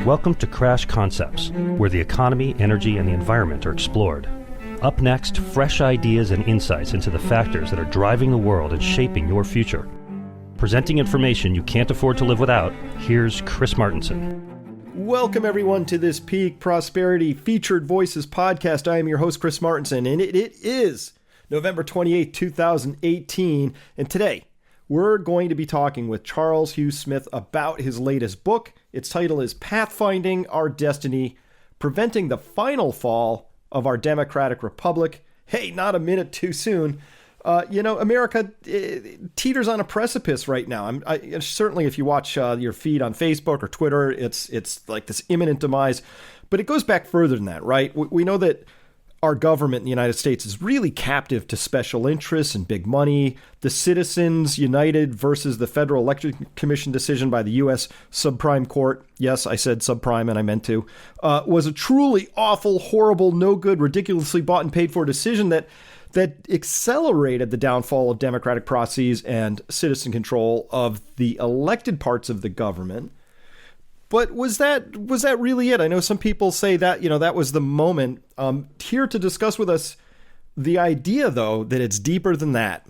Welcome to Crash Concepts, where the economy, energy, and the environment are explored. Up next, fresh ideas and insights into the factors that are driving the world and shaping your future. Presenting information you can't afford to live without, here's Chris Martenson. Welcome, everyone, to this Peak Prosperity Featured Voices podcast. I am your host, Chris Martenson, and it is November 28, 2018. And today, we're going to be talking with Charles Hugh Smith about his latest book. Its title is Pathfinding Our Destiny, Preventing the Final Fall of Our Democratic Republic. Hey, not a minute too soon. America teeters on a precipice right now. Certainly, if you watch your feed on Facebook or Twitter, it's like this imminent demise. But it goes back further than that, right? We know that our government in the United States is really captive to special interests and big money. The Citizens United versus the Federal Election Commission decision by the U.S. Subprime Court, yes, I said subprime and I meant to, was a truly awful, horrible, no good, ridiculously bought and paid for decision that accelerated the downfall of democratic processes and citizen control of the elected parts of the government. But was that really it? I know some people say that, that was the moment. Here to discuss with us the idea, though, that it's deeper than that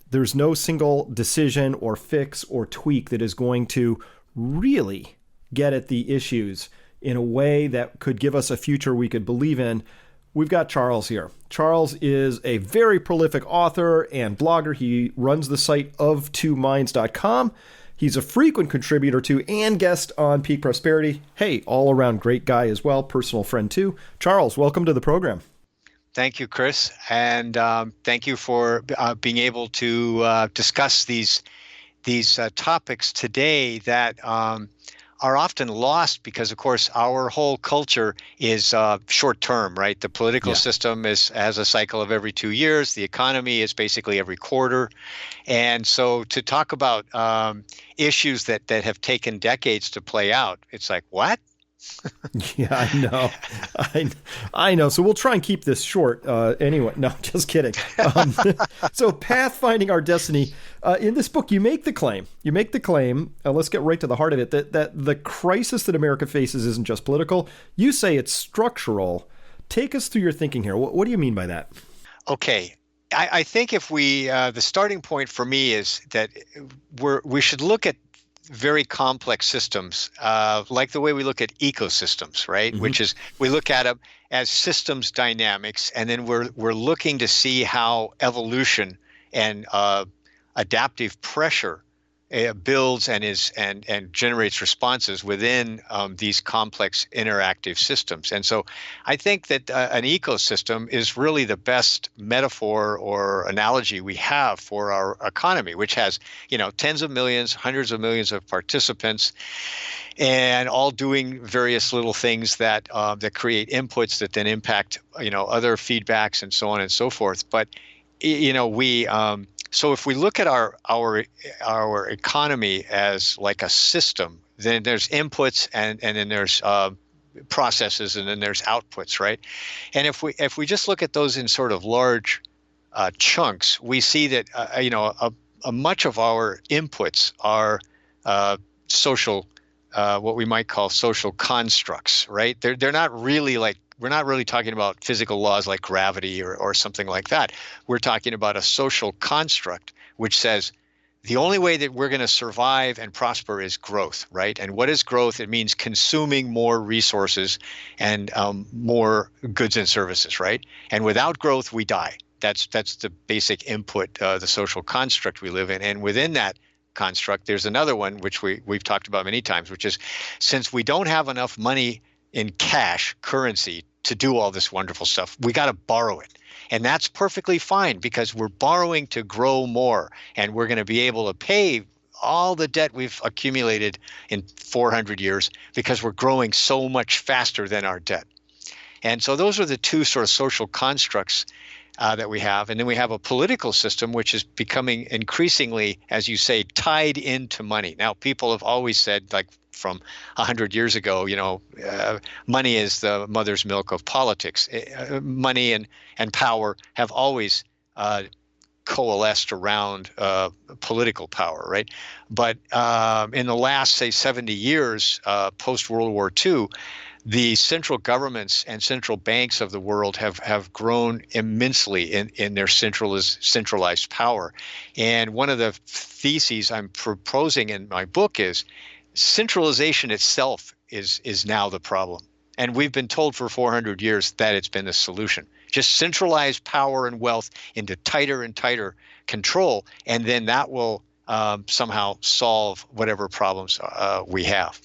there's no single decision or fix or tweak that is going to really get at the issues in a way that could give us a future we could believe in. We've got Charles here. Charles is a very prolific author and blogger. He runs the site of2minds.com. He's a frequent contributor to and guest on Peak Prosperity. Hey, all around great guy as well, personal friend too. Charles, welcome to the program. Thank you, Chris, and thank you for being able to discuss these topics today that are often lost because, of course, our whole culture is short term, right? The political system has a cycle of every 2 years. The economy is basically every quarter. And so to talk about issues that have taken decades to play out, it's like, what? Yeah, I know. I know. So we'll try and keep this short. Anyway, no, just kidding. So Pathfinding Our Destiny. In this book, you make the claim. Let's get right to the heart of it, that the crisis that America faces isn't just political. You say it's structural. Take us through your thinking here. What do you mean by that? Okay. I think if the starting point for me is that we should look at very complex systems, like the way we look at ecosystems, right? Mm-hmm. Which is, we look at them as systems dynamics, and then we're looking to see how evolution and adaptive pressure builds and generates responses within these complex interactive systems. And so I think that an ecosystem is really the best metaphor or analogy we have for our economy, which has, tens of millions, hundreds of millions of participants, and all doing various little things that create inputs that then impact, other feedbacks and so on and so forth. But, so if we look at our economy as like a system, then there's inputs and then there's processes and then there's outputs, right? And if we just look at those in sort of large chunks, we see that a much of our inputs are social, what we might call social constructs, right? They're not really like. We're not really talking about physical laws like gravity or something like that. We're talking about a social construct which says the only way that we're going to survive and prosper is growth, right? And what is growth? It means consuming more resources and more goods and services, right? And without growth, we die. That's the basic input, the social construct we live in. And within that construct, there's another one which we've talked about many times, which is, since we don't have enough money in cash, currency, to do all this wonderful stuff, we got to borrow it. And that's perfectly fine because we're borrowing to grow more, and we're going to be able to pay all the debt we've accumulated in 400 years because we're growing so much faster than our debt. And so those are the two sort of social constructs that we have. And then we have a political system which is becoming increasingly, as you say, tied into money. Now, people have always said, like from 100 years ago, money is the mother's milk of politics. Money and power have always coalesced around political power, right? But in the last, say, 70 years, post World War II, the central governments and central banks of the world have grown immensely in their centralized power. And one of the theses I'm proposing in my book is centralization itself is now the problem. And we've been told for 400 years that it's been the solution. Just centralize power and wealth into tighter and tighter control, and then that will somehow solve whatever problems we have.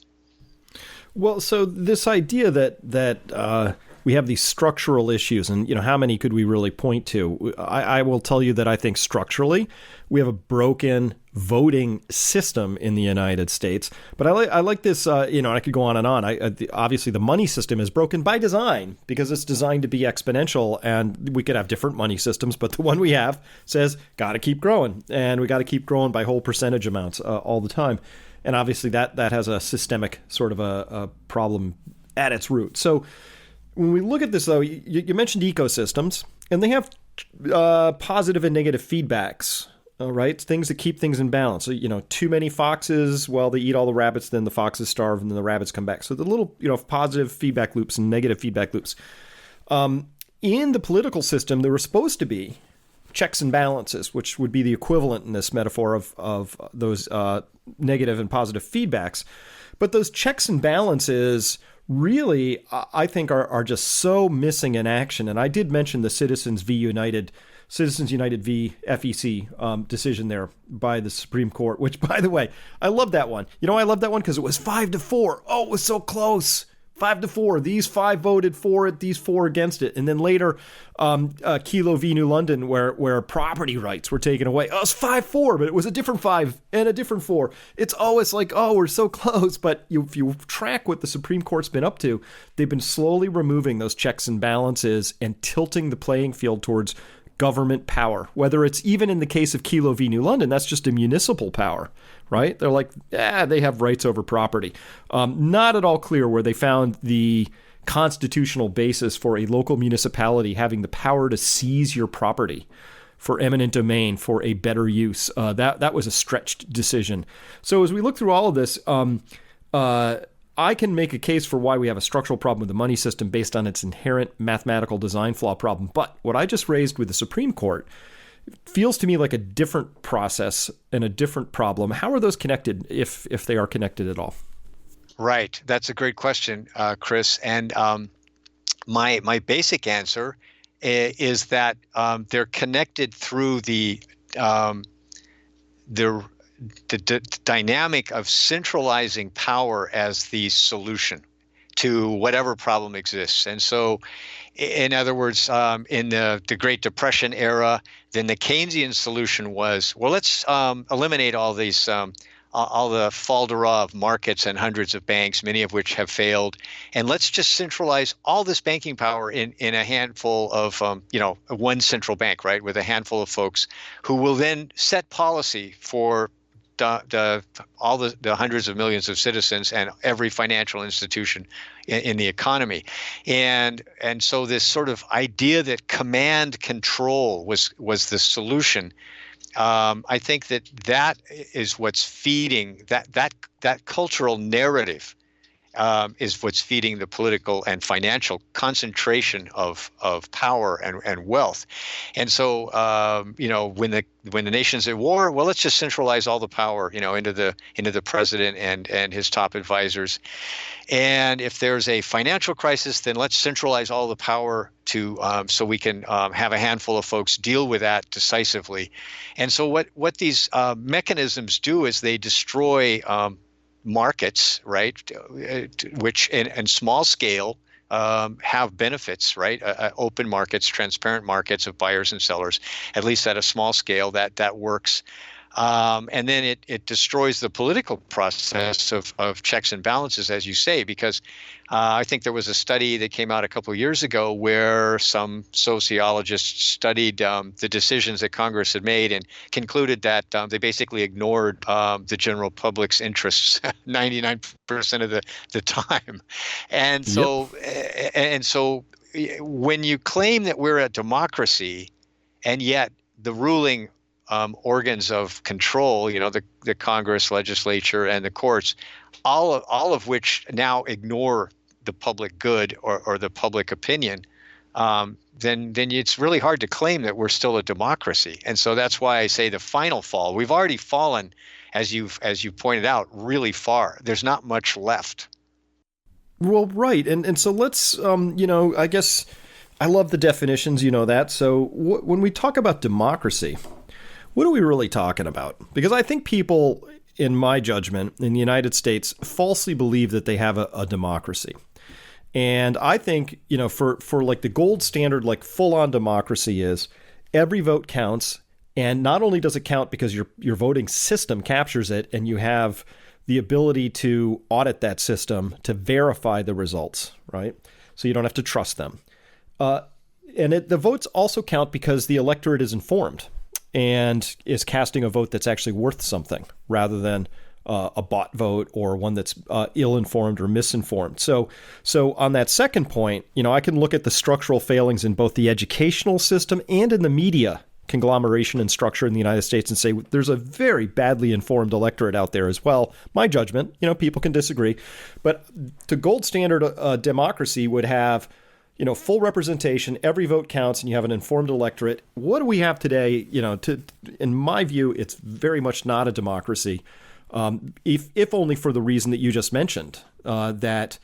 Well, so this idea that we have these structural issues, and how many could we really point to? I will tell you that I think structurally we have a broken voting system in the United States. But I like this, and I could go on and on. Obviously, the money system is broken by design because it's designed to be exponential, and we could have different money systems, but the one we have says got to keep growing, and we got to keep growing by whole percentage amounts all the time. And obviously that has a systemic sort of a problem at its root. So when we look at this, though, you mentioned ecosystems, and they have positive and negative feedbacks, right? Things that keep things in balance. So, too many foxes, well, they eat all the rabbits, then the foxes starve, and then the rabbits come back. So the little, positive feedback loops and negative feedback loops. In the political system, there were supposed to be checks and balances, which would be the equivalent in this metaphor of those negative and positive feedbacks. But those checks and balances really, I think, are just so missing in action. And I did mention the Citizens United v. FEC decision there by the Supreme Court, which, by the way, I love that one. I love that one because it was 5-4. Oh, it was so close. 5-4. These 5 voted for it, these 4 against it. And then later, Kelo v. New London, where property rights were taken away. Oh, it's 5-4, but it was a different 5 and a different 4. It's always like, oh, we're so close. But if you track what the Supreme Court's been up to, they've been slowly removing those checks and balances and tilting the playing field towards government power. Whether it's even in the case of Kelo v. New London, that's just a municipal power, right? They're like, they have rights over property. Not at all clear where they found the constitutional basis for a local municipality having the power to seize your property for eminent domain for a better use. That was a stretched decision. So as we look through all of this, I can make a case for why we have a structural problem with the money system based on its inherent mathematical design flaw problem. But what I just raised with the Supreme Court feels to me like a different process and a different problem. How are those connected, if they are connected at all? Right. That's a great question, Chris. And my basic answer is that they're connected through the dynamic of centralizing power as the solution to whatever problem exists. And so, in other words, in the Great Depression era, then the Keynesian solution was, well, let's eliminate all these all the faldera of markets and hundreds of banks, many of which have failed, and let's just centralize all this banking power in a handful of one central bank, right, with a handful of folks who will then set policy for all the hundreds of millions of citizens and every financial institution in the economy. And so this sort of idea that command control was the solution, I think that is what's feeding that cultural narrative, is what's feeding the political and financial concentration of power and wealth. And so, when the nation's at war, well, let's just centralize all the power, into the president and his top advisors. And if there's a financial crisis, then let's centralize all the power so we can have a handful of folks deal with that decisively. And so what these mechanisms do is they destroy markets, right, which in small scale have benefits, right? Open markets, transparent markets of buyers and sellers, at least at a small scale, that works. And then it destroys the political process of checks and balances, as you say, because I think there was a study that came out a couple of years ago where some sociologists studied the decisions that Congress had made and concluded that they basically ignored the general public's interests 99% of the time. And so, when you claim that we're a democracy, and yet the ruling organs of control, the Congress, legislature, and the courts, all of which now ignore the public good or the public opinion, then it's really hard to claim that we're still a democracy. And so that's why I say the final fall. We've already fallen, as you pointed out, really far. There's not much left. Well, right. And so let's, I guess I love the definitions, that. So when we talk about democracy, what are we really talking about? Because I think people, in my judgment, in the United States, falsely believe that they have a democracy. And I think, for like the gold standard, like full-on democracy is every vote counts. And not only does it count because your voting system captures it and you have the ability to audit that system to verify the results, right? So you don't have to trust them. The votes also count because the electorate is informed and is casting a vote that's actually worth something rather than a bot vote or one that's ill-informed or misinformed. So on that second point, I can look at the structural failings in both the educational system and in the media conglomeration and structure in the United States and say there's a very badly informed electorate out there as well. My judgment, people can disagree, but the gold standard democracy would have, full representation, every vote counts, and you have an informed electorate. What do we have today? In my view, it's very much not a democracy, if only for the reason that you just mentioned, that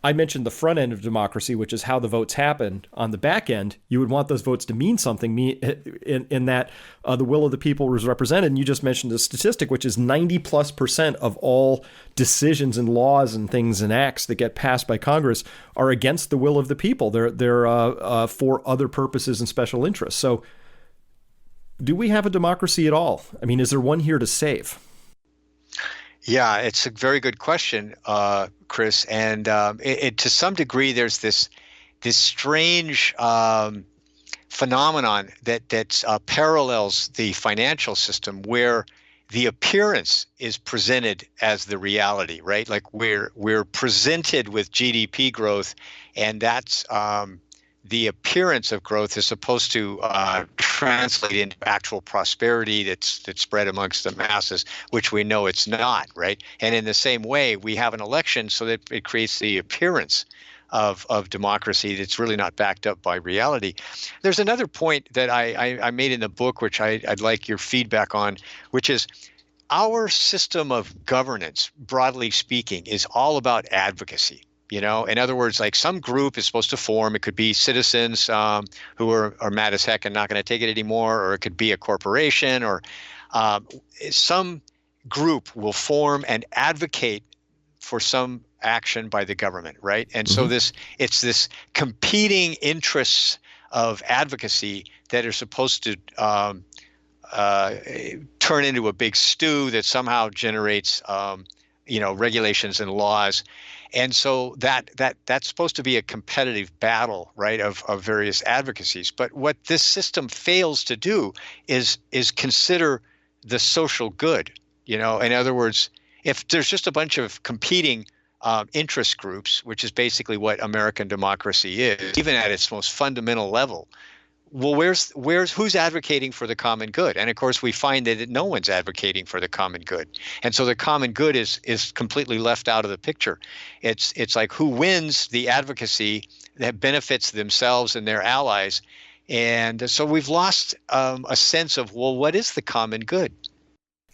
I mentioned the front end of democracy, which is how the votes happen. On the back end, you would want those votes to mean something in that the will of the people was represented. And you just mentioned a statistic, which is 90+% of all decisions and laws and things and acts that get passed by Congress are against the will of the people. They're for other purposes and special interests. So do we have a democracy at all? I mean, is there one here to save? Yeah, it's a very good question, Chris. And to some degree, there's this strange phenomenon that parallels the financial system, where the appearance is presented as the reality, right? Like we're presented with GDP growth, and that's the appearance of growth is supposed to translate into actual prosperity that's spread amongst the masses, which we know it's not, right? And in the same way, we have an election so that it creates the appearance of democracy that's really not backed up by reality. There's another point that I made in the book, which I'd like your feedback on, which is our system of governance, broadly speaking, is all about advocacy. In other words, like some group is supposed to form. It could be citizens who are mad as heck and not going to take it anymore, or it could be a corporation, or some group will form and advocate for some action by the government, right? And so it's this competing interests of advocacy that are supposed to turn into a big stew that somehow generates regulations and laws. And so that's supposed to be a competitive battle, right, of various advocacies. But what this system fails to do is consider the social good. In other words, if there's just a bunch of competing interest groups, which is basically what American democracy is, even at its most fundamental level, well, who's advocating for the common good? And of course, we find that no one's advocating for the common good. And so the common good is completely left out of the picture. It's like who wins the advocacy that benefits themselves and their allies. And so we've lost a sense of, well, what is the common good?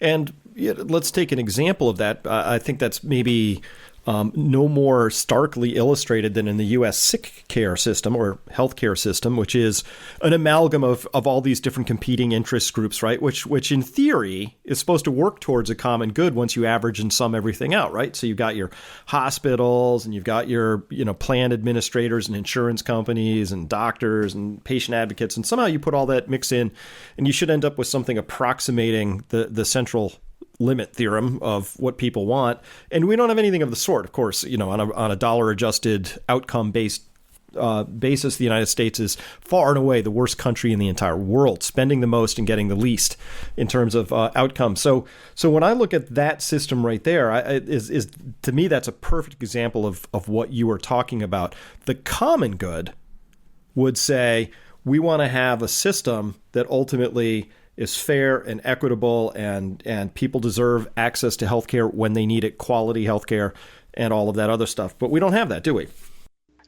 And let's take an example of that. I think that's maybe no more starkly illustrated than in the U.S. sick care system or healthcare system, which is an amalgam of all these different competing interest groups, right? Which in theory is supposed to work towards a common good once you average and sum everything out, right? So you've got your hospitals and you've got your plan administrators and insurance companies and doctors and patient advocates, and somehow you put all that mix in, and you should end up with something approximating the central limit theorem of what people want. And we don't have anything of the sort, of course. On a dollar adjusted outcome based basis, the United States is far and away the worst country in the entire world, spending the most and getting the least in terms of outcomes. So when I look at that system right there, is to me, that's a perfect example of what you were talking about. The common good would say we want to have a system that ultimately is fair and equitable, and people deserve access to healthcare when they need it, quality healthcare, and all of that other stuff. But we don't have that, do we?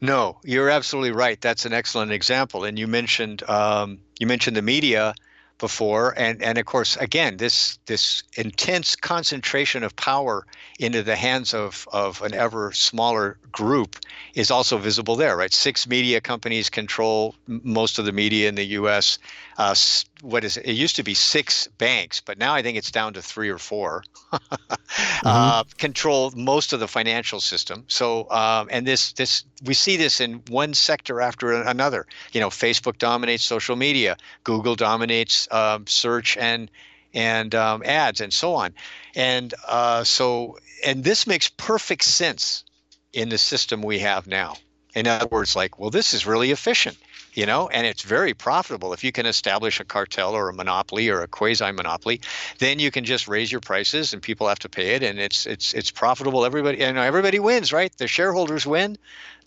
No, you're absolutely right. That's an excellent example. And you mentioned the media before, and of course, again, this intense concentration of power into the hands of an ever smaller group is also visible there, right? 6 media companies control most of the media in the U.S. It used to be 6 banks, but now I think it's down to 3 or 4. Control most of the financial system. So, and this we see this in one sector after another. Facebook dominates social media, Google dominates search and ads, and so on. And this makes perfect sense in the system we have now. In other words, this is really efficient. And it's very profitable. If you can establish a cartel or a monopoly or a quasi-monopoly, then you can just raise your prices and people have to pay it, and it's profitable. Everybody wins, right? The shareholders win,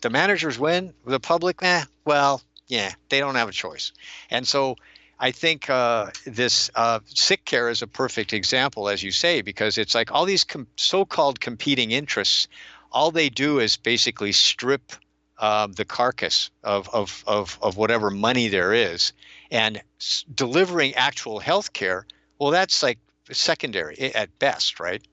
the managers win, the public, they don't have a choice. And so I think this sick care is a perfect example, as you say, because it's like all these so-called competing interests, all they do is basically strip the carcass of whatever money there is, and delivering actual health care, well, that's like secondary at best, right?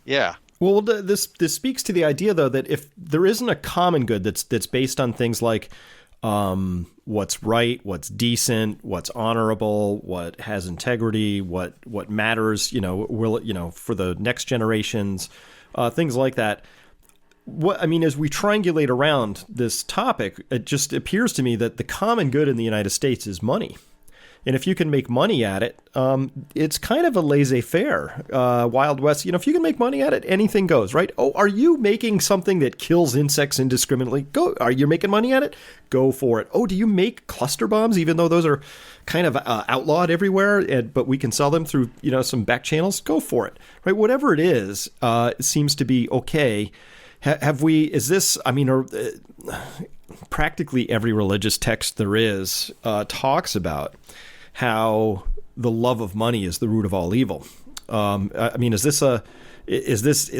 Yeah. Well, this speaks to the idea, though, that if there isn't a common good that's based on things like what's right, what's decent, what's honorable, what has integrity, what matters, for the next generations, things like that. As we triangulate around this topic, it just appears to me that the common good in the United States is money. And if you can make money at it, it's kind of a laissez-faire, Wild West. If you can make money at it, anything goes, right? Oh, are you making something that kills insects indiscriminately? Go. Are you making money at it? Go for it. Oh, do you make cluster bombs, even though those are kind of outlawed everywhere, but we can sell them through, some back channels? Go for it, right? Whatever it is, it seems to be okay. Practically every religious text there is talks about how the love of money is the root of all evil. Is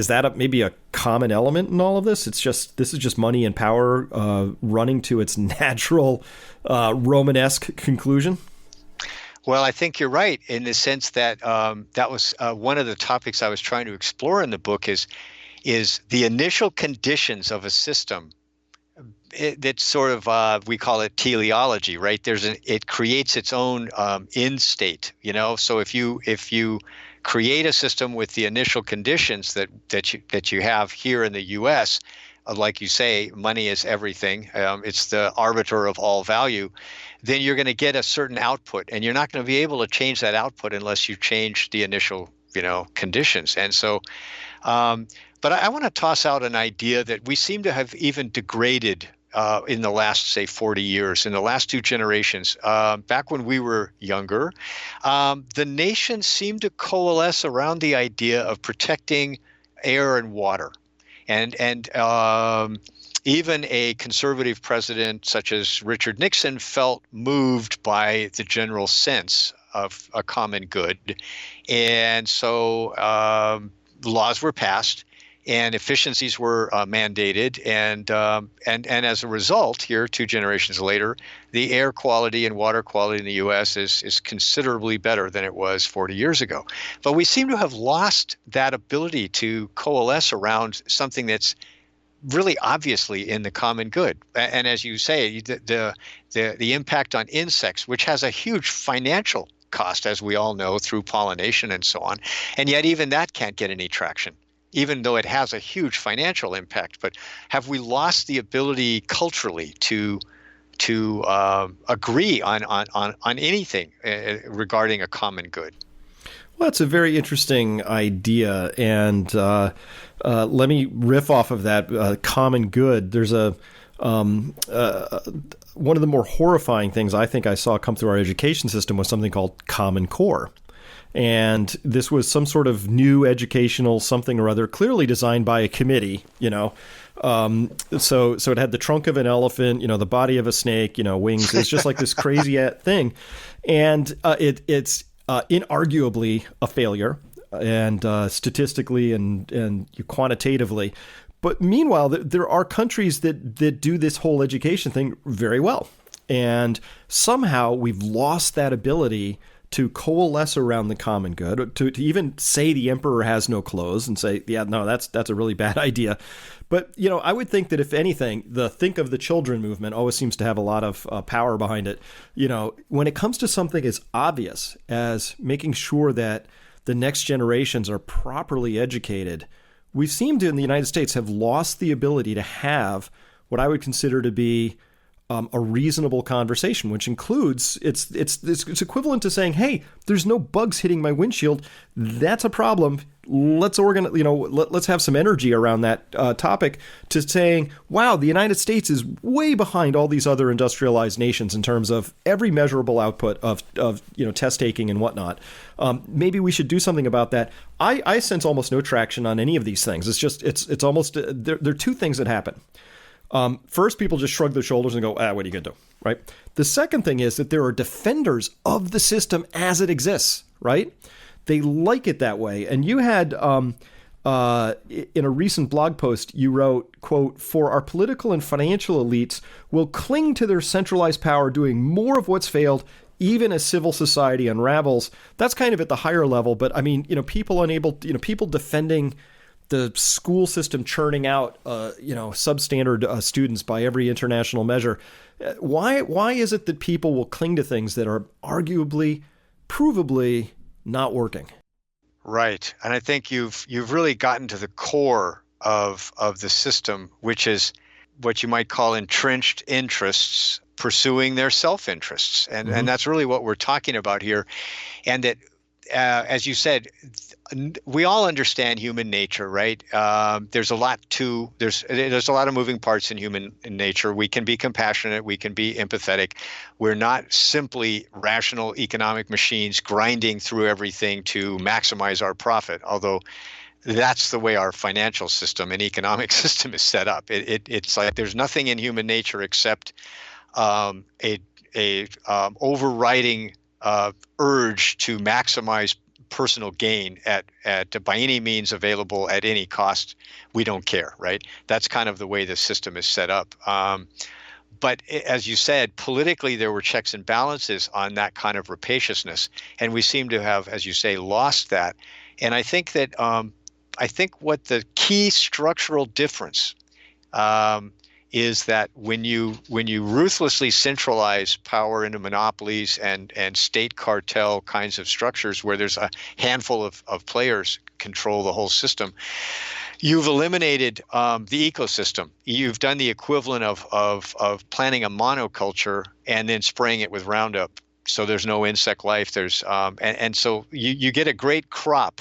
that maybe a common element in all of this? This is just money and power running to its natural Romanesque conclusion. Well, I think you're right in the sense that that was one of the topics I was trying to explore in the book is the initial conditions of a system. It's sort of we call it teleology, right? It creates its own end state, So if you create a system with the initial conditions that you have here in the U.S., like you say, money is everything. It's the arbiter of all value. Then you're going to get a certain output, and you're not going to be able to change that output unless you change the initial, conditions. And so. But I want to toss out an idea that we seem to have even degraded in the last, say, 40 years, in the last 2 generations. Back when we were younger, the nation seemed to coalesce around the idea of protecting air and water. And even a conservative president such as Richard Nixon felt moved by the general sense of a common good. And so laws were passed, and efficiencies were mandated, and as a result, here 2 generations later, the air quality and water quality in the U.S. is considerably better than it was 40 years ago. But we seem to have lost that ability to coalesce around something that's really obviously in the common good. And as you say, the impact on insects, which has a huge financial cost, as we all know, through pollination and so on, and yet even that can't get any traction, even though it has a huge financial impact. But have we lost the ability culturally to agree on anything regarding a common good? Well, that's a very interesting idea, and let me riff off of that common good. There's one of the more horrifying things I think I saw come through our education system was something called Common Core. And this was some sort of new educational something or other, clearly designed by a committee, so it had the trunk of an elephant, the body of a snake, wings. It's just like this crazy thing. And it's inarguably a failure, and statistically and quantitatively. But meanwhile, there are countries that do this whole education thing very well. And somehow we've lost that ability to coalesce around the common good, to even say the emperor has no clothes and say, yeah, no, that's a really bad idea. But, I would think that if anything, the Think of the Children movement always seems to have a lot of power behind it. When it comes to something as obvious as making sure that the next generations are properly educated, we seem to, in the United States, have lost the ability to have what I would consider to be a reasonable conversation, which includes it's equivalent to saying, hey, there's no bugs hitting my windshield. That's a problem. Let's organize, let's have some energy around that topic, to saying, wow, the United States is way behind all these other industrialized nations in terms of every measurable output of test taking and whatnot. Maybe we should do something about that. I sense almost no traction on any of these things. It's just, it's almost, there are two things that happen. First, people just shrug their shoulders and go, what are you going to do, right? The second thing is that there are defenders of the system as it exists, right? They like it that way. And you had, in a recent blog post, you wrote, quote, "For our political and financial elites will cling to their centralized power, doing more of what's failed, even as civil society unravels." That's kind of at the higher level. But I mean, people unable, people defending the school system churning out, substandard students by every international measure. Why is it that people will cling to things that are arguably, provably not working? Right, and I think you've really gotten to the core of the system, which is what you might call entrenched interests pursuing their self-interests, and that's really what we're talking about here, and that, as you said, we all understand human nature, right? There's a lot there's a lot of moving parts in human nature. We can be compassionate, we can be empathetic. We're not simply rational economic machines grinding through everything to maximize our profit, although that's the way our financial system and economic system is set up. It's like there's nothing in human nature except a overriding urge to maximize personal gain at by any means available at any cost. We don't care, right? That's kind of the way the system is set up. But as you said, politically, there were checks and balances on that kind of rapaciousness, and we seem to have, as you say, lost that. And I think that what the key structural difference is that when you ruthlessly centralize power into monopolies and state cartel kinds of structures where there's a handful of players control the whole system, you've eliminated the ecosystem. You've done the equivalent of planting a monoculture and then spraying it with Roundup, so there's no insect life. There's and so you get a great crop,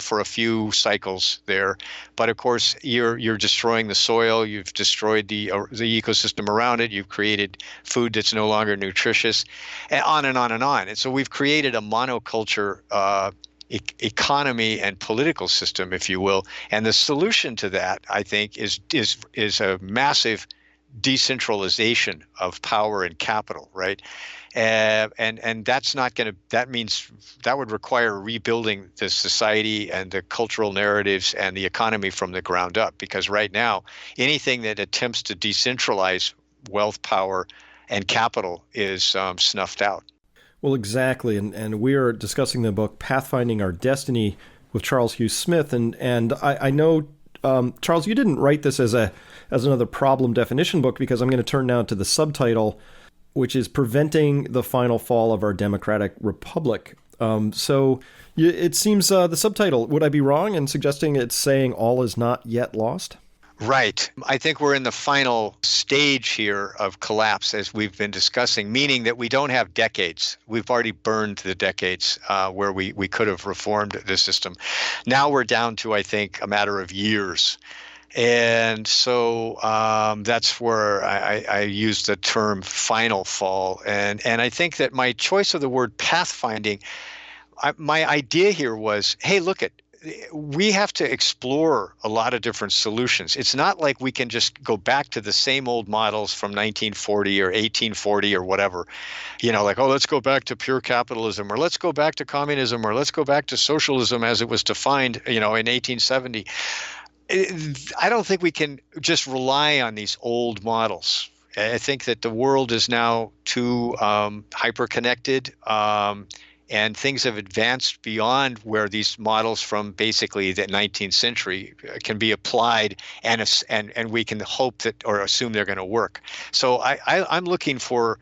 for a few cycles there, but of course you're destroying the soil. You've destroyed the ecosystem around it. You've created food that's no longer nutritious, and on and on and on. And so we've created a monoculture economy and political system, if you will. And the solution to that, I think, is a massive decentralization of power and capital, right? And that's not going to. That means that would require rebuilding the society and the cultural narratives and the economy from the ground up. Because right now, anything that attempts to decentralize wealth, power, and capital is snuffed out. Well, exactly. And we are discussing the book Pathfinding Our Destiny with Charles Hugh Smith. And I know, Charles, you didn't write this as another problem definition book, because I'm going to turn now to the subtitle, which is Preventing the Final Fall of Our Democratic Republic. So it seems the subtitle, would I be wrong in suggesting it's saying all is not yet lost? Right. I think we're in the final stage here of collapse, as we've been discussing, meaning that we don't have decades. We've already burned the decades where we could have reformed the system. Now we're down to, I think, a matter of years. And so that's where I use the term final fall. And I think that my choice of the word pathfinding my idea here was, hey, we have to explore a lot of different solutions. It's not like we can just go back to the same old models from 1940 or 1840 or whatever, like, oh, let's go back to pure capitalism, or let's go back to communism, or let's go back to socialism as it was defined, in 1870. I don't think we can just rely on these old models. I think that the world is now too hyper-connected, and things have advanced beyond where these models from basically the 19th century can be applied, and we can hope that or assume they're going to work. So I'm looking for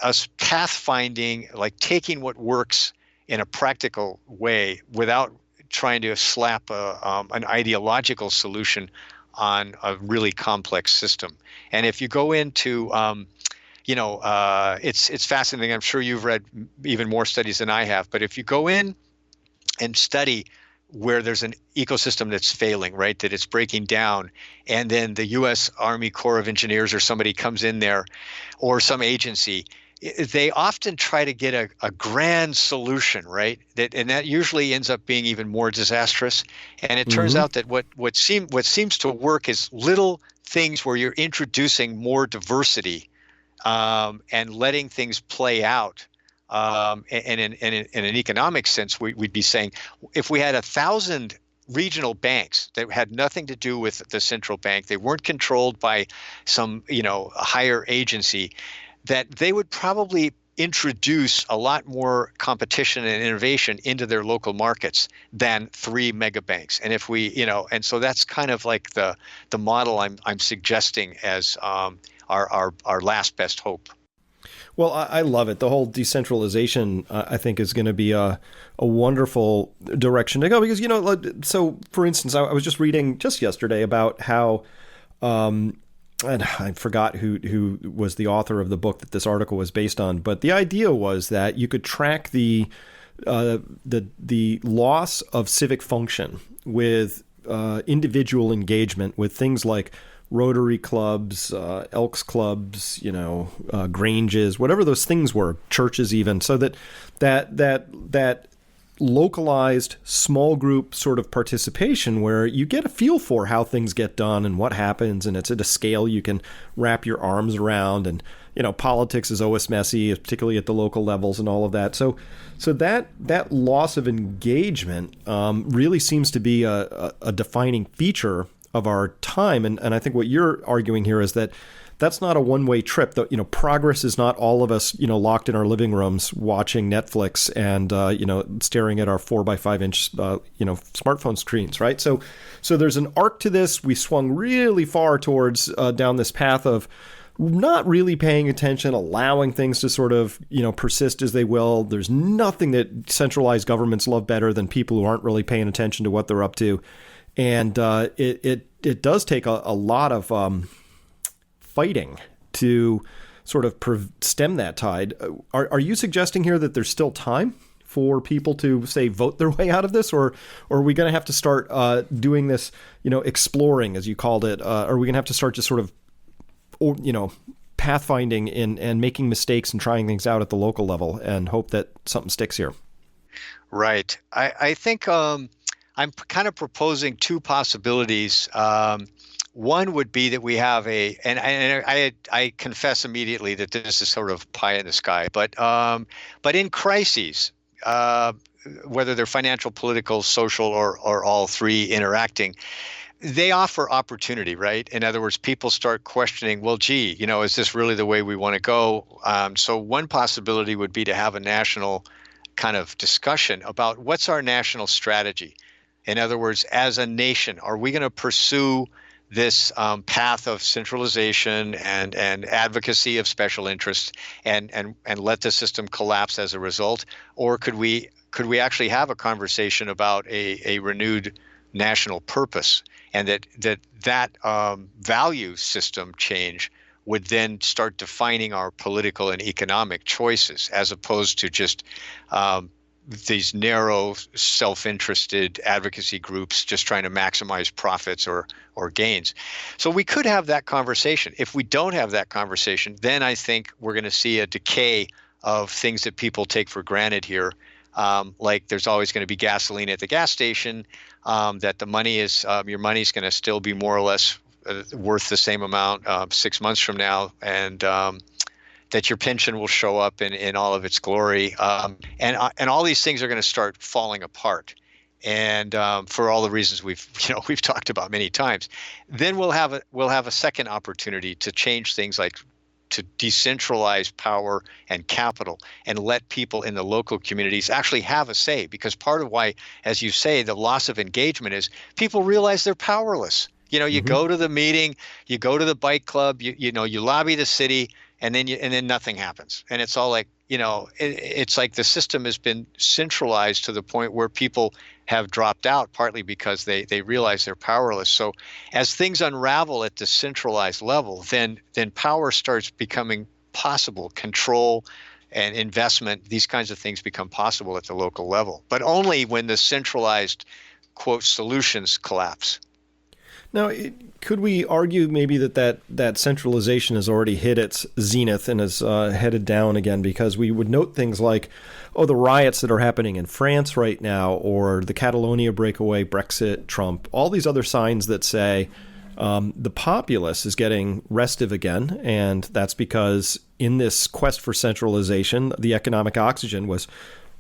us pathfinding, like taking what works in a practical way without trying to slap an ideological solution on a really complex system. And if you go into it's fascinating. I'm sure you've read even more studies than I have. But if you go in and study where there's an ecosystem that's failing, right, that it's breaking down, and then the U.S. Army Corps of Engineers or somebody comes in there, or some agency, they often try to get a grand solution, right? And that usually ends up being even more disastrous. And it turns out that what seems to work is little things where you're introducing more diversity, and letting things play out. And in an economic sense, we'd be saying, if we had 1,000 regional banks that had nothing to do with the central bank, they weren't controlled by some higher agency, that they would probably introduce a lot more competition and innovation into their local markets than 3 mega banks. And if we, and so that's kind of like the model I'm suggesting as our last best hope. Well, I love it. The whole decentralization, I think, is going to be a wonderful direction to go because, so for instance, I was just reading just yesterday about how, and I forgot who was the author of the book that this article was based on, but the idea was that you could track the loss of civic function with individual engagement with things like Rotary clubs, Elks clubs, Granges, whatever those things were, churches even, so that localized small group sort of participation where you get a feel for how things get done and what happens, and it's at a scale you can wrap your arms around. And politics is always messy, particularly at the local levels and all of that. So that loss of engagement really seems to be a defining feature of our time. And I think what you're arguing here is that that's not a one-way trip. Progress is not all of us, locked in our living rooms watching Netflix and, staring at our 4x5 inch, smartphone screens, right? So there's an arc to this. We swung really far towards down this path of not really paying attention, allowing things to sort of, persist as they will. There's nothing that centralized governments love better than people who aren't really paying attention to what they're up to. And it does take a lot of fighting to sort of stem that tide. Are you suggesting here that there's still time for people to, say, vote their way out of this? Or are we going to have to start doing this, exploring, as you called it? Are we going to have to start just sort of, pathfinding and making mistakes and trying things out at the local level and hope that something sticks here? Right. I think I'm kind of proposing two possibilities. One would be that we have and I confess immediately that this is sort of pie in the sky, but in crises, whether they're financial, political, social, or all three interacting, they offer opportunity, right? In other words, people start questioning, well, gee, is this really the way we want to go? So one possibility would be to have a national kind of discussion about what's our national strategy. In other words, as a nation, are we going to pursue this path of centralization and advocacy of special interests and let the system collapse as a result? Or could we actually have a conversation about a renewed national purpose, and that value system change would then start defining our political and economic choices, as opposed to just these narrow, self-interested advocacy groups just trying to maximize profits or gains. So we could have that conversation. If we don't have that conversation, then I think we're going to see a decay of things that people take for granted here, like there's always going to be gasoline at the gas station, that the money is your money's going to still be more or less worth the same amount 6 months from now, and that your pension will show up in all of its glory, and all these things are going to start falling apart, and for all the reasons we've talked about many times. Then we'll have a second opportunity to change things, like to decentralize power and capital and let people in the local communities actually have a say. Because part of why, as you say, the loss of engagement is people realize they're powerless. You go to the meeting, you go to the bike club, you lobby the city, and then nothing happens. And it's all like, it's like the system has been centralized to the point where people have dropped out, partly because they realize they're powerless. So as things unravel at the centralized level, then power starts becoming possible. Control and investment, these kinds of things become possible at the local level, but only when the centralized, quote, solutions collapse. Now, could we argue maybe that centralization has already hit its zenith and is headed down again? Because we would note things like, the riots that are happening in France right now, or the Catalonia breakaway, Brexit, Trump, all these other signs that say the populace is getting restive again. And that's because in this quest for centralization, the economic oxygen was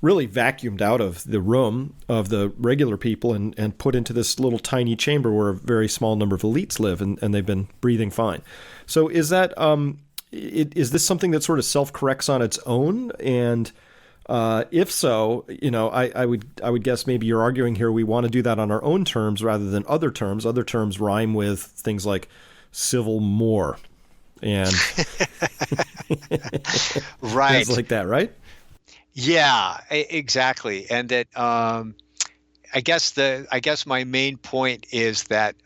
really vacuumed out of the room of the regular people and put into this little tiny chamber where a very small number of elites live, and they've been breathing fine. So is that is this something that sort of self-corrects on its own? And if so, I would guess maybe you're arguing here we want to do that on our own terms rather than other terms. Other terms rhyme with things like civil war and right, things like that, right? Yeah, exactly. And that I guess my main point is that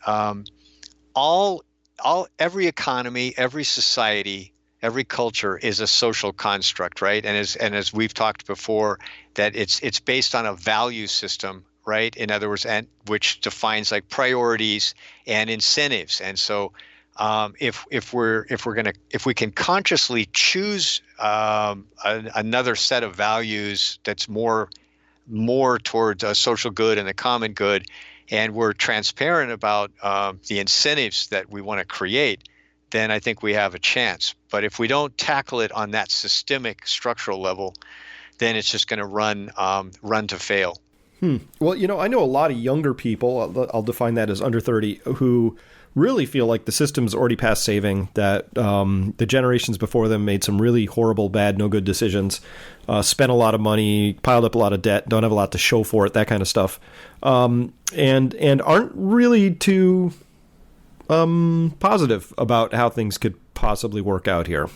every economy, every society, every culture is a social construct, right? And as we've talked before, that it's based on a value system, right? In other words, and which defines like priorities and incentives. And so if we can consciously choose another set of values that's more towards a social good and the common good, and we're transparent about the incentives that we want to create, then I think we have a chance. But if we don't tackle it on that systemic structural level, then it's just going to run to fail. Well, I know a lot of younger people, I'll define that as under 30, who really feel like the system's already past saving, that the generations before them made some really horrible, bad, no good decisions, spent a lot of money, piled up a lot of debt, don't have a lot to show for it, that kind of stuff, and aren't really too positive about how things could possibly work out here.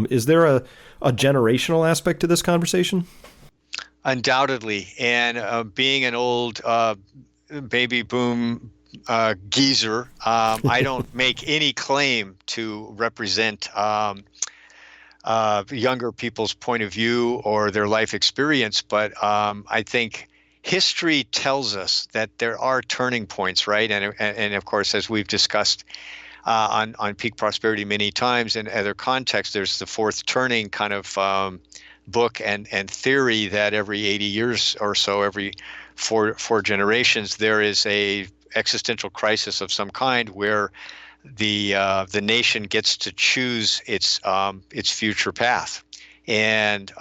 Is there a generational aspect to this conversation? Undoubtedly. And being an old baby boom geezer, I don't make any claim to represent younger people's point of view or their life experience, but I think history tells us that there are turning points, right? And of course, as we've discussed on Peak Prosperity many times in other contexts, there's the fourth turning kind of book and theory that every 80 years or so, every four generations, there is a existential crisis of some kind where the nation gets to choose its future path. And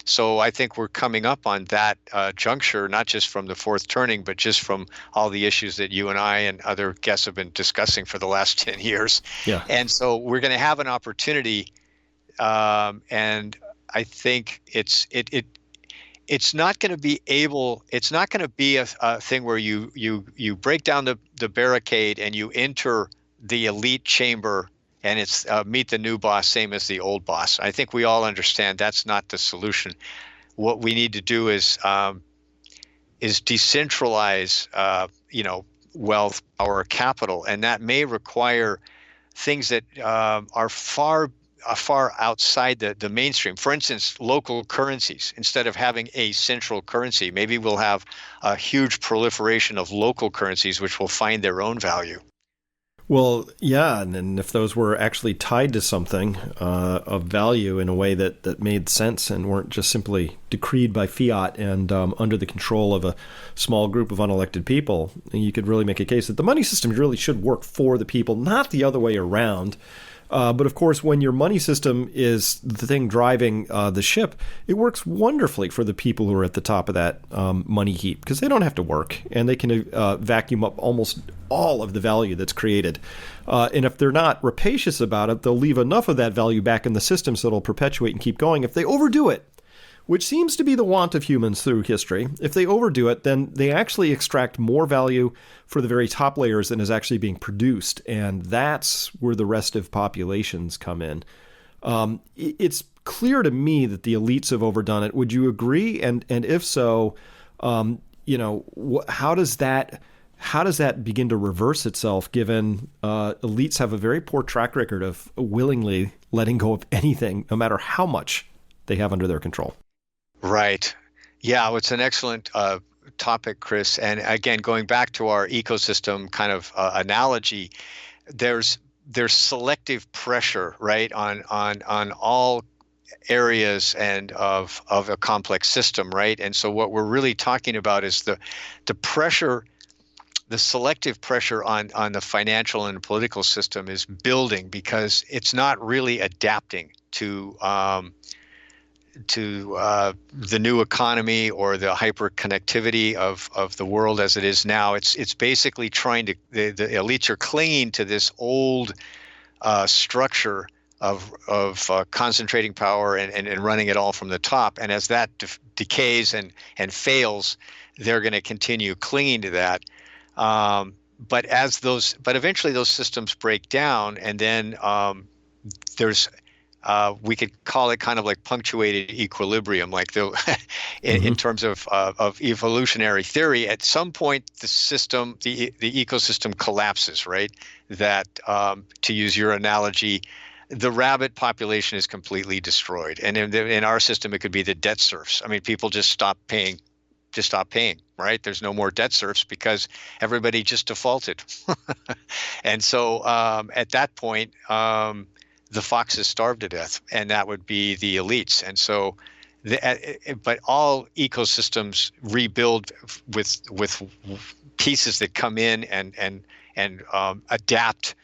so I think we're coming up on that juncture, not just from the fourth turning, but just from all the issues that you and I and other guests have been discussing for the last 10 years. Yeah. And so we're going to have an opportunity, and I think it's not going to be a thing where you break down the barricade and you enter the elite chamber and it's meet the new boss, same as the old boss. I think we all understand that's not the solution. What we need to do is decentralize, wealth, power, capital, and that may require things that are far outside the mainstream. For instance, local currencies. Instead of having a central currency, maybe we'll have a huge proliferation of local currencies which will find their own value. Well, yeah, and if those were actually tied to something of value in a way that made sense and weren't just simply decreed by fiat and under the control of a small group of unelected people, you could really make a case that the money system really should work for the people, not the other way around. But of course, when your money system is the thing driving the ship, it works wonderfully for the people who are at the top of that money heap because they don't have to work and they can vacuum up almost all of the value that's created. And if they're not rapacious about it, they'll leave enough of that value back in the system so it'll perpetuate and keep going. If they overdo it, which seems to be the want of humans through history, if they overdo it, then they actually extract more value for the very top layers than is actually being produced. And that's where the rest of populations come in. It's clear to me that the elites have overdone it. Would you agree? And if so, how does that begin to reverse itself, given elites have a very poor track record of willingly letting go of anything, no matter how much they have under their control? Right. Yeah, well, it's an excellent topic, Chris. And again, going back to our ecosystem kind of analogy, there's selective pressure, right, on all areas and of a complex system, right? And so what we're really talking about is the pressure, the selective pressure on the financial and political system is building because it's not really adapting to the new economy or the hyper-connectivity of the world as it is now. It's basically trying to, the elites are clinging to this old structure of concentrating power and running it all from the top. And as that decays and fails, they're going to continue clinging to that. But eventually those systems break down, and then there's we could call it kind of like punctuated equilibrium, like in terms of evolutionary theory. At some point, the ecosystem collapses, right? That, to use your analogy, the rabbit population is completely destroyed, and in our system, it could be the debt serfs. I mean, people just stop paying, right? There's no more debt serfs because everybody just defaulted, and so at that point. The foxes starve to death, and that would be the elites. And so, but all ecosystems rebuild with pieces that come in and adapt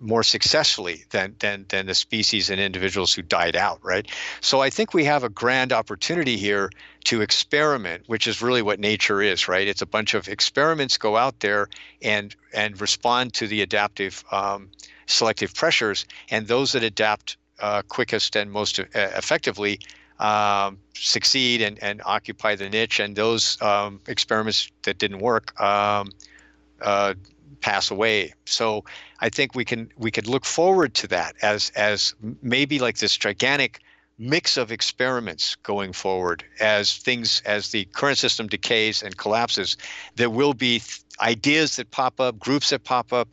more successfully than the species and individuals who died out, right? So I think we have a grand opportunity here to experiment, which is really what nature is, right? It's a bunch of experiments go out there and respond to the adaptive selective pressures, and those that adapt quickest and most effectively succeed and occupy the niche, and those experiments that didn't work pass away. So I think we could look forward to that as maybe like this gigantic mix of experiments going forward as the current system decays and collapses. There will be ideas that pop up, groups that pop up,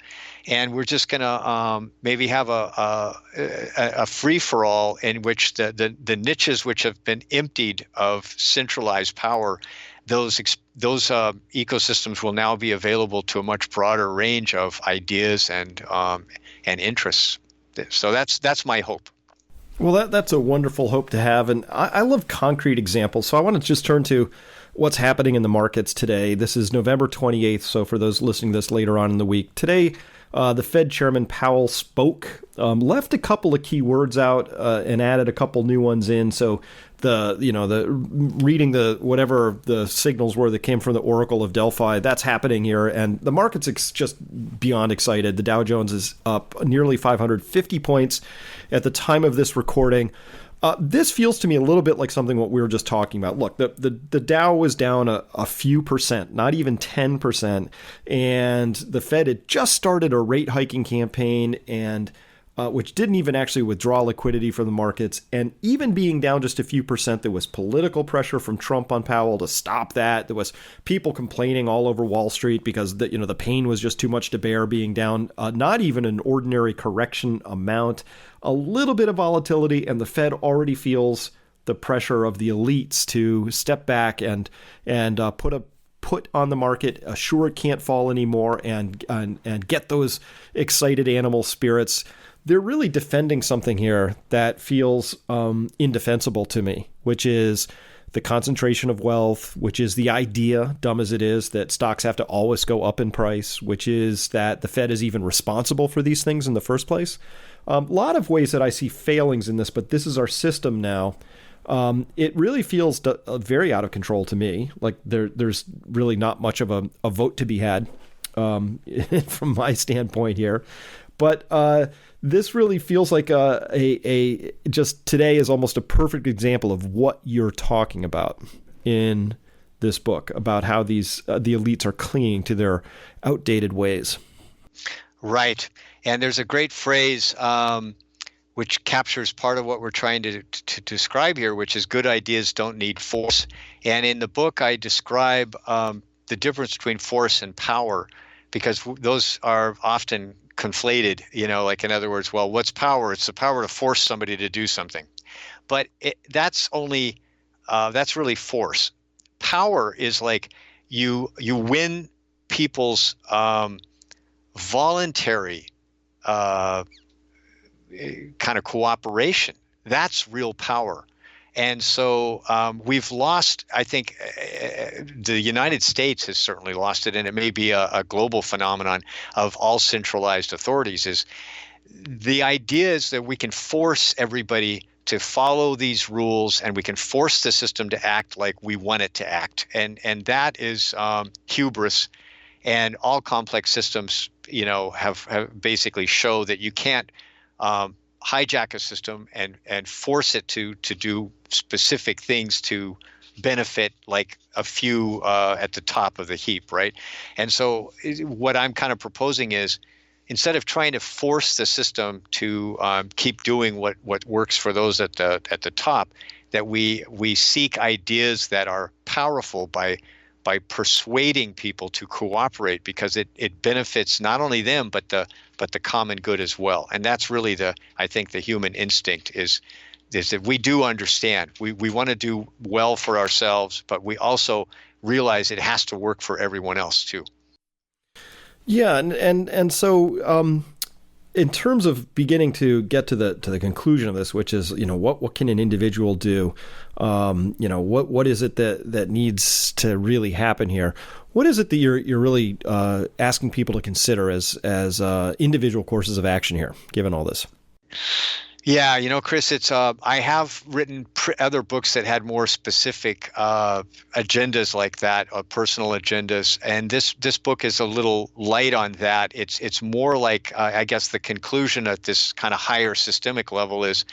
and we're just going to maybe have a free-for-all in which the niches which have been emptied of centralized power, those ecosystems will now be available to a much broader range of ideas and interests. So that's my hope. Well, that's a wonderful hope to have. And I love concrete examples. So I want to just turn to what's happening in the markets today. This is November 28th. So for those listening to this later on in the week, today, the Fed Chairman Powell spoke, left a couple of key words out and added a couple new ones in. So reading whatever the signals were that came from the Oracle of Delphi, that's happening here. And the market's just beyond excited. The Dow Jones is up nearly 550 points at the time of this recording. This feels to me a little bit like something what we were just talking about. Look, the Dow was down a few percent, not even 10%. And the Fed had just started a rate hiking campaign, and which didn't even actually withdraw liquidity from the markets. And even being down just a few percent, there was political pressure from Trump on Powell to stop that. There was people complaining all over Wall Street because the pain was just too much to bear being down, not even an ordinary correction amount, a little bit of volatility, and the Fed already feels the pressure of the elites to step back and put a put on the market, assure it can't fall anymore, and get those excited animal spirits. They're really defending something here that feels indefensible to me, which is the concentration of wealth, which is the idea, dumb as it is, that stocks have to always go up in price, which is that the Fed is even responsible for these things in the first place. A lot of ways that I see failings in this, but this is our system now. It really feels very out of control to me. Like there's really not much of a vote to be had from my standpoint here. But this really feels like a just today is almost a perfect example of what you're talking about in this book, about how the elites are clinging to their outdated ways. Right. And there's a great phrase which captures part of what we're trying to describe here, which is good ideas don't need force. And in the book, I describe the difference between force and power, because those are often conflated, like in other words, well, what's power? It's the power to force somebody to do something. But that's really force. Power is like you win people's voluntary kind of cooperation. That's real power. And so we've lost, I think the United States has certainly lost it, and it may be a global phenomenon of all centralized authorities, is the idea is that we can force everybody to follow these rules, and we can force the system to act like we want it to act. And that is hubris. And all complex systems, have basically show that you can't hijack a system and force it to do specific things to benefit like a few at the top of the heap, right? And so what I'm kind of proposing is, instead of trying to force the system to keep doing what works for those at the top, that we seek ideas that are powerful by persuading people to cooperate, because it benefits not only them but the common good as well. And that's really I think the human instinct is that we do understand. We want to do well for ourselves, but we also realize it has to work for everyone else too. Yeah, and so in terms of beginning to get to the conclusion of this, which is, what can an individual do? What is it that needs to really happen here? What is it that you're really asking people to consider as individual courses of action here, given all this? Yeah, Chris, it's I have written other books that had more specific agendas like that, personal agendas, and this book is a little light on that. It's more like I guess the conclusion at this kind of higher systemic level is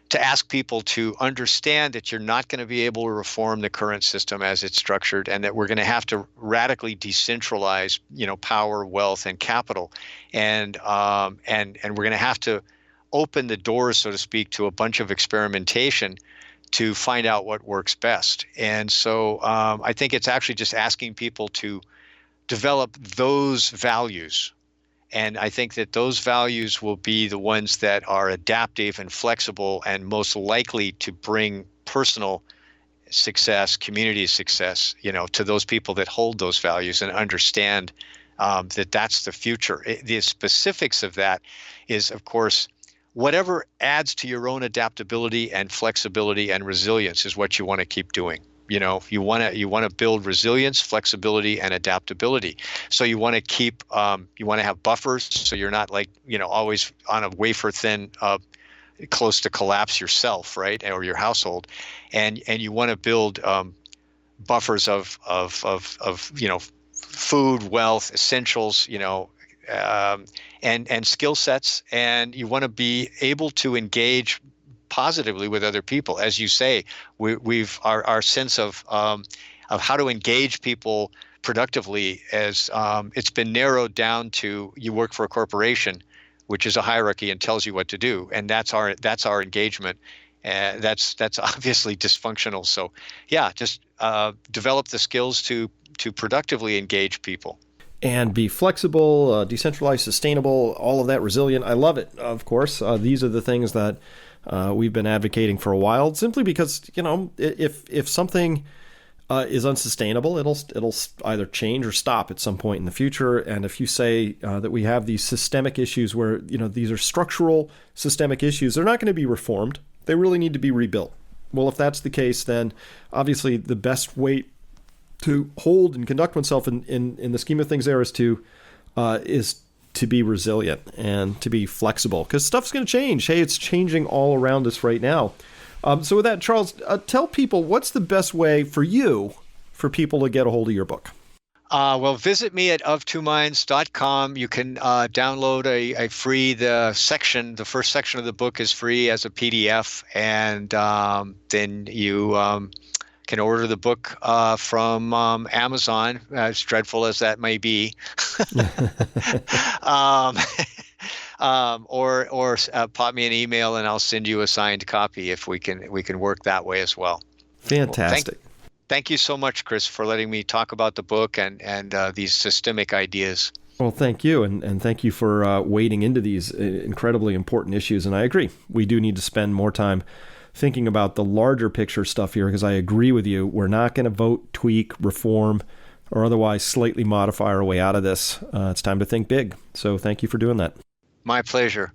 to ask people to understand that you're not going to be able to reform the current system as it's structured, and that we're going to have to radically decentralize, power, wealth, and capital, and we're going to have to open the doors, so to speak, to a bunch of experimentation to find out what works best. And so I think it's actually just asking people to develop those values. And I think that those values will be the ones that are adaptive and flexible and most likely to bring personal success, community success, to those people that hold those values and understand that that's the future. The specifics of that is, of course, whatever adds to your own adaptability and flexibility and resilience is what you want to keep doing. You want to build resilience, flexibility, and adaptability. So you want to keep you want to have buffers, so you're not always on a wafer thin, close to collapse yourself, right, or your household, and you want to build buffers of food, wealth, essentials, and skill sets, and you want to be able to engage positively with other people. As you say, we've our sense of how to engage people productively as it's been narrowed down to you work for a corporation, which is a hierarchy and tells you what to do, and that's our engagement. That's obviously dysfunctional. So yeah, just develop the skills to productively engage people. And be flexible, decentralized, sustainable, all of that, resilient. I love it, of course. These are the things that we've been advocating for a while, simply because, if something is unsustainable. It'll either change or stop at some point in the future. And if you say that we have these systemic issues where, these are structural systemic issues, they're not going to be reformed. They really need to be rebuilt. Well, if that's the case, then obviously the best way to hold and conduct oneself in the scheme of things there is to be resilient and to be flexible, because stuff's going to change. Hey, it's changing all around us right now. So with that, Charles, tell people what's the best way for people to get a hold of your book. Well, visit me at of2minds.com. You can download a free, the first section of the book is free as a PDF. And then you can order the book from Amazon, as dreadful as that may be. Or pop me an email and I'll send you a signed copy if we can work that way as well. Fantastic. Well, thank you so much, Chris, for letting me talk about the book and these systemic ideas. Well, thank you. And thank you for wading into these incredibly important issues. And I agree. We do need to spend more time thinking about the larger picture stuff here, because I agree with you. We're not going to vote, tweak, reform, or otherwise slightly modify our way out of this. It's time to think big. So thank you for doing that. My pleasure.